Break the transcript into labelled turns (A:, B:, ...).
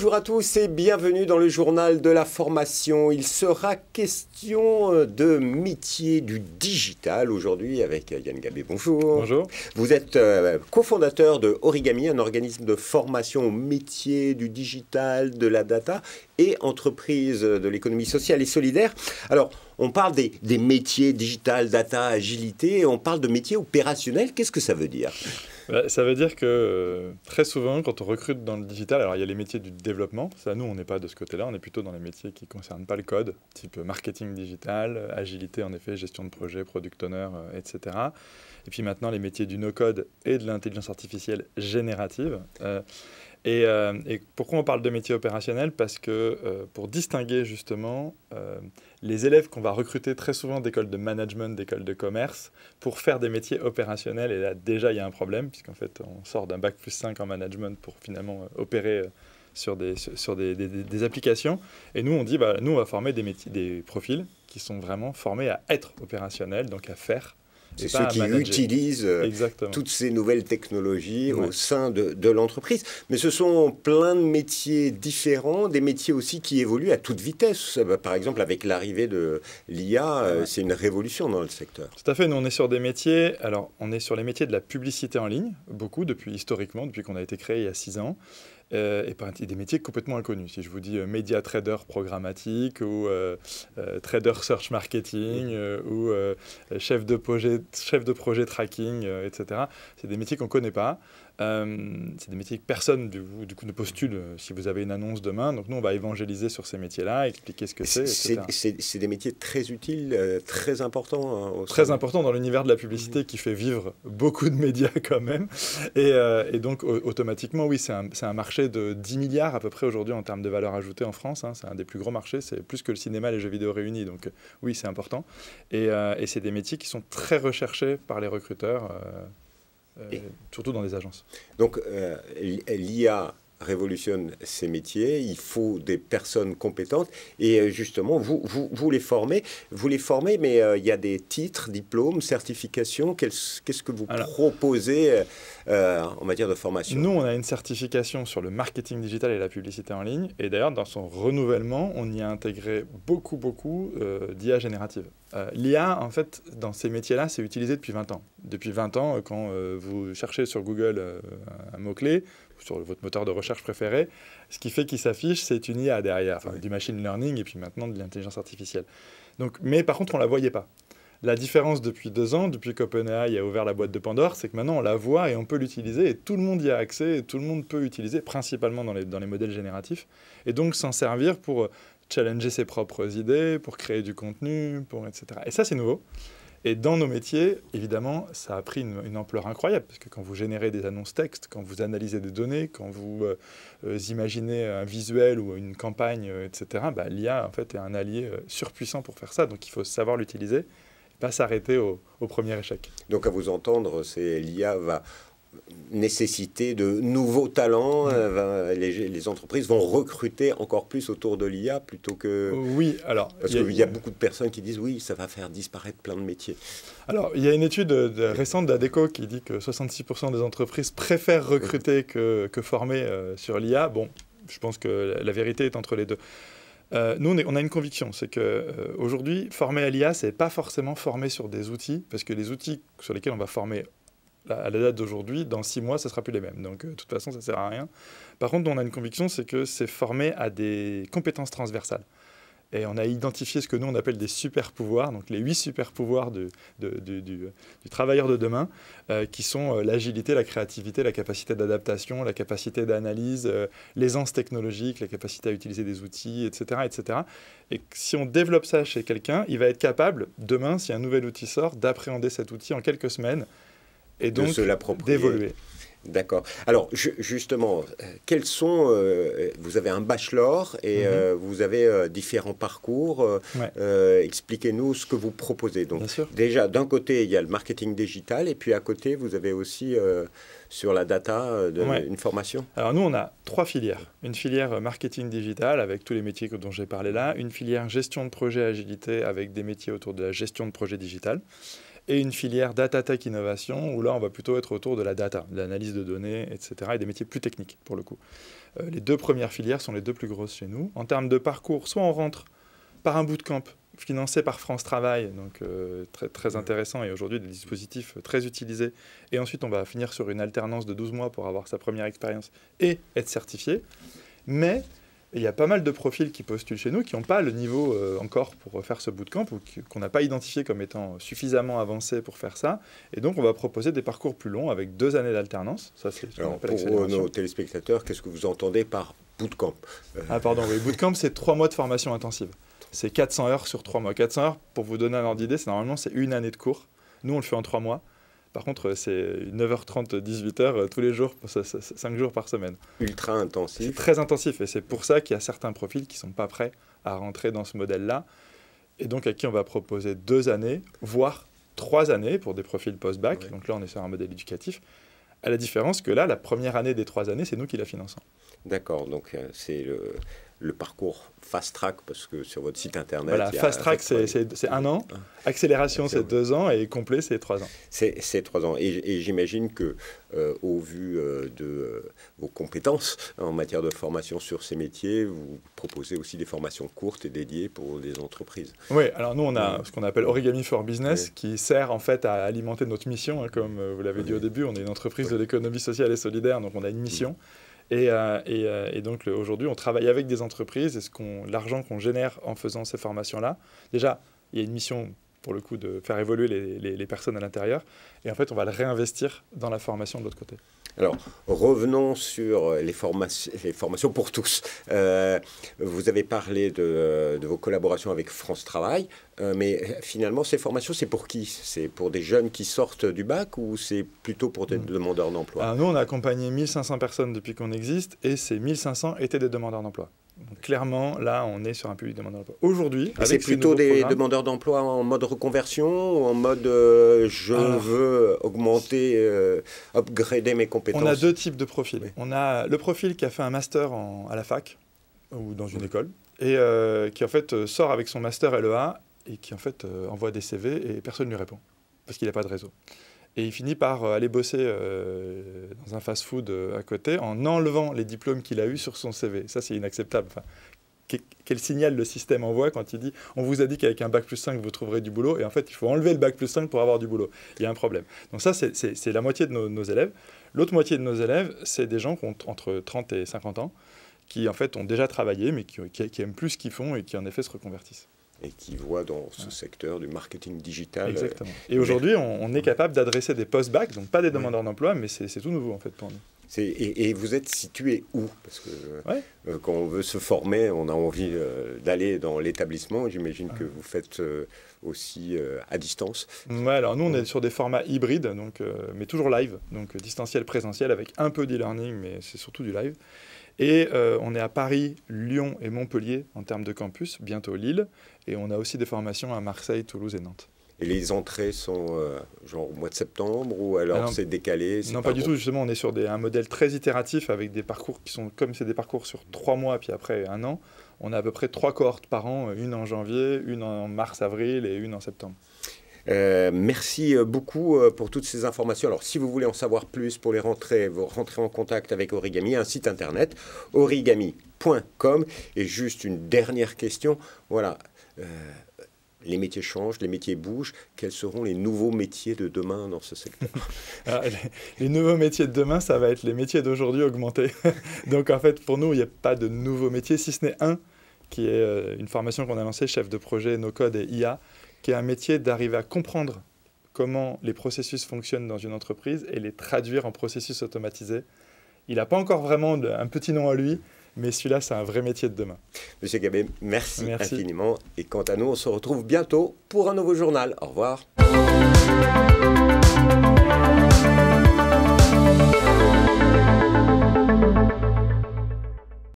A: Bonjour à tous et bienvenue dans le journal de la formation. Il sera question de métier du digital aujourd'hui avec Yann Gabé. Bonjour.
B: Bonjour.
A: Vous êtes cofondateur de Origami, un organisme de formation au métier du digital, de la data et entreprise de l'économie sociale et solidaire. Alors, on parle des métiers digital, data, agilité, et on parle de métiers opérationnels. Qu'est-ce que ça veut dire ?
B: Ça veut dire que très souvent, quand on recrute dans le digital, alors il y a les métiers du développement. Ça, nous, on n'est pas de ce côté-là. On est plutôt dans les métiers qui ne concernent pas le code, type marketing digital, agilité, en effet, gestion de projet, product owner, etc. Et puis maintenant, les métiers du no-code et de l'intelligence artificielle générative. Et pourquoi on parle de métiers opérationnels ? Parce que pour distinguer justement les élèves qu'on va recruter très souvent d'écoles de management, d'écoles de commerce, pour faire des métiers opérationnels, et là déjà il y a un problème, puisqu'en fait on sort d'un bac+5 en management pour finalement opérer sur des applications. Et nous on dit, nous on va former des profils qui sont vraiment formés à être opérationnels, donc à faire.
A: C'est ceux qui utilisent toutes ces nouvelles technologies au sein de l'entreprise. Mais ce sont plein de métiers différents, des métiers aussi qui évoluent à toute vitesse. Par exemple, avec l'arrivée de l'IA, c'est une révolution dans le secteur.
B: Tout à fait. Nous, on est sur des métiers. Alors, on est sur les métiers de la publicité en ligne, beaucoup, historiquement, depuis qu'on a été créé il y a 6 ans. Et des métiers complètement inconnus. Si je vous dis média trader programmatique ou trader search marketing ou chef de projet tracking, etc. C'est des métiers qu'on ne connaît pas. C'est des métiers que personne du coup ne postule si vous avez une annonce demain. Donc nous, on va évangéliser sur ces métiers-là, expliquer ce que c'est, etc.
A: C'est des métiers très utiles, très importants.
B: Très importants dans l'univers de la publicité qui fait vivre beaucoup de médias quand même. Et donc automatiquement, oui, c'est un marché de 10 milliards à peu près aujourd'hui en termes de valeur ajoutée en France. C'est un des plus gros marchés. C'est plus que le cinéma et les jeux vidéo réunis. Donc oui, c'est important. Et c'est des métiers qui sont très recherchés par les recruteurs. Surtout dans les agences.
A: Donc, l'IA révolutionne ces métiers, il faut des personnes compétentes et justement, vous les formez, mais il y a des titres, diplômes, certifications, qu'est-ce que vous proposez en matière de formation ?
B: Nous, on a une certification sur le marketing digital et la publicité en ligne et d'ailleurs, dans son renouvellement, on y a intégré beaucoup d'IA générative. L'IA, en fait, dans ces métiers-là, c'est utilisé depuis 20 ans. Depuis 20 ans, quand vous cherchez sur Google un mot-clé, sur votre moteur de recherche préféré, ce qui fait qu'il s'affiche, c'est une IA derrière, du machine learning et puis maintenant de l'intelligence artificielle. Donc, mais par contre, on ne la voyait pas. La différence depuis 2 ans, depuis qu'OpenAI a ouvert la boîte de Pandore, c'est que maintenant on la voit et on peut l'utiliser et tout le monde y a accès et tout le monde peut l'utiliser, principalement dans les modèles génératifs, et donc s'en servir pour challenger ses propres idées, pour créer du contenu, etc. Et ça, c'est nouveau. Et dans nos métiers, évidemment, ça a pris une ampleur incroyable, parce que quand vous générez des annonces textes, quand vous analysez des données, quand vous imaginez un visuel ou une campagne, etc., l'IA, en fait, est un allié surpuissant pour faire ça. Donc, il faut savoir l'utiliser et pas s'arrêter au premier échec.
A: Donc, à vous entendre, l'IA va nécessiter de nouveaux talents, les entreprises vont recruter encore plus autour de l'IA plutôt que...
B: Oui, alors...
A: Parce qu'il y a beaucoup de personnes qui disent oui, ça va faire disparaître plein de métiers.
B: Alors, il y a une étude récente d'Adecco qui dit que 66% des entreprises préfèrent recruter que former sur l'IA. Bon, je pense que la vérité est entre les deux. Nous, on a une conviction, c'est qu'aujourd'hui, former à l'IA, ce n'est pas forcément former sur des outils, parce que les outils sur lesquels on va former à la date d'aujourd'hui, dans 6 mois, ça ne sera plus les mêmes. Donc, de toute façon, ça ne sert à rien. Par contre, on a une conviction, c'est que c'est former à des compétences transversales. Et on a identifié ce que nous, on appelle des super-pouvoirs, donc les 8 super-pouvoirs du travailleur de demain, qui sont l'agilité, la créativité, la capacité d'adaptation, la capacité d'analyse, l'aisance technologique, la capacité à utiliser des outils, etc., etc. Et si on développe ça chez quelqu'un, il va être capable, demain, si un nouvel outil sort, d'appréhender cet outil en quelques semaines, et donc d'évoluer.
A: D'accord. Alors, justement, quels sont... vous avez un bachelor et vous avez différents parcours. Expliquez-nous ce que vous proposez. Donc, déjà, d'un côté, il y a le marketing digital et puis à côté, vous avez aussi sur la data une formation.
B: Alors, nous, on a 3 filières. Une filière marketing digital avec tous les métiers dont j'ai parlé là. Une filière gestion de projet agilité avec des métiers autour de la gestion de projet digital. et une filière data tech innovation, où là, on va plutôt être autour de la data, de l'analyse de données, etc., et des métiers plus techniques, pour le coup. Les 2 premières filières sont les 2 plus grosses chez nous. En termes de parcours, soit on rentre par un bootcamp financé par France Travail, donc très, très intéressant, et aujourd'hui des dispositifs très utilisés, et ensuite on va finir sur une alternance de 12 mois pour avoir sa première expérience et être certifié. Mais il y a pas mal de profils qui postulent chez nous qui n'ont pas le niveau encore pour faire ce bootcamp ou qu'on n'a pas identifié comme étant suffisamment avancé pour faire ça. Et donc, on va proposer des parcours plus longs avec 2 années d'alternance. Ça, c'est ce qu'on appelle
A: pour nos téléspectateurs, qu'est-ce que vous entendez par bootcamp?
B: Ah, pardon, oui. Bootcamp, c'est 3 mois de formation intensive. C'est 400 heures sur 3 mois. 400 heures, pour vous donner un ordre d'idée, normalement, c'est 1 année de cours. Nous, on le fait en 3 mois. Par contre, c'est 9h30, 18h tous les jours, 5 jours par semaine.
A: Ultra intensif.
B: C'est très intensif et c'est pour ça qu'il y a certains profils qui ne sont pas prêts à rentrer dans ce modèle-là. Et donc, à qui on va proposer 2 années, voire 3 années pour des profils post-bac. Ouais. Donc là, on est sur un modèle éducatif. À la différence que là, la première année des 3 années, c'est nous qui la finançons.
A: D'accord, donc c'est le parcours fast track, parce que sur votre site internet...
B: Voilà, fast track, c'est 1 an, accélération, c'est 2 ans, et complet, c'est 3 ans.
A: C'est 3 ans. Et j'imagine que, au vu de vos compétences en matière de formation sur ces métiers, vous proposez aussi des formations courtes et dédiées pour des entreprises.
B: Oui, alors nous, on a ce qu'on appelle Origami for Business, qui sert en fait à alimenter notre mission. Hein, comme vous l'avez dit au début, on est une entreprise de l'économie sociale et solidaire, donc on a une mission. Et donc aujourd'hui, on travaille avec des entreprises et l'argent qu'on génère en faisant ces formations-là, déjà, il y a une mission pour le coup de faire évoluer les personnes à l'intérieur et en fait, on va le réinvestir dans la formation de l'autre côté.
A: Alors, revenons sur les formations pour tous. Vous avez parlé de vos collaborations avec France Travail, mais finalement, ces formations, c'est pour qui? C'est pour des jeunes qui sortent du bac ou c'est plutôt pour des demandeurs d'emploi?
B: Nous, on a accompagné 1500 personnes depuis qu'on existe et ces 1500 étaient des demandeurs d'emploi. Donc, clairement, là, on est sur un public demandeur d'emploi. Aujourd'hui,
A: c'est plutôt des demandeurs d'emploi en mode reconversion ou en mode je veux augmenter, upgrader mes compétences?
B: On a 2 types de profils. Oui. On a le profil qui a fait un master à la fac ou dans une école et qui en fait sort avec son master LEA et qui en fait envoie des CV et personne ne lui répond parce qu'il n'a pas de réseau. Et il finit par aller bosser dans un fast-food à côté en enlevant les diplômes qu'il a eus sur son CV. Ça, c'est inacceptable. Enfin, quel signal le système envoie quand il dit « on vous a dit qu'avec un bac plus 5, vous trouverez du boulot » et en fait, il faut enlever le bac plus 5 pour avoir du boulot. Il y a un problème. Donc ça, c'est la moitié de nos élèves. L'autre moitié de nos élèves, c'est des gens qui ont entre 30 et 50 ans qui, en fait, ont déjà travaillé, mais qui aiment plus ce qu'ils font et qui, en effet, se reconvertissent.
A: Et qui voient dans ce secteur du marketing digital.
B: Exactement. Et aujourd'hui, on est capable d'adresser des post-bac, donc pas des demandeurs d'emploi, mais c'est tout nouveau en fait pour nous.
A: Et vous êtes situé où? Parce que quand on veut se former, on a envie d'aller dans l'établissement. J'imagine que vous faites aussi à distance.
B: Ouais, alors nous, on est sur des formats hybrides, donc, mais toujours live, donc distanciel, présentiel, avec un peu d'e-learning, mais c'est surtout du live. Et on est à Paris, Lyon et Montpellier en termes de campus, bientôt Lille. Et on a aussi des formations à Marseille, Toulouse et Nantes.
A: Et les entrées sont genre au mois de septembre ou alors c'est décalé?
B: Non, pas du tout. Justement, on est sur un modèle très itératif avec des parcours qui sont, comme c'est des parcours sur 3 mois, puis après 1 an, on a à peu près 3 cohortes par an, une en janvier, une en mars-avril et une en septembre.
A: Merci beaucoup pour toutes ces informations. Alors, si vous voulez en savoir plus pour les rentrées, vous rentrez en contact avec Origami, un site internet, origami.com. Et juste une dernière question. Voilà. Les métiers changent, les métiers bougent. Quels seront les nouveaux métiers de demain dans ce secteur?
B: Les nouveaux métiers de demain, ça va être les métiers d'aujourd'hui augmentés. Donc, en fait, pour nous, il n'y a pas de nouveaux métiers, si ce n'est un, qui est une formation qu'on a lancée, chef de projet no-code et IA, qui est un métier d'arriver à comprendre comment les processus fonctionnent dans une entreprise et les traduire en processus automatisés. Il n'a pas encore vraiment un petit nom à lui, mais celui-là, c'est un vrai métier de demain.
A: Monsieur Gabé, merci infiniment. Et quant à nous, on se retrouve bientôt pour un nouveau journal. Au revoir.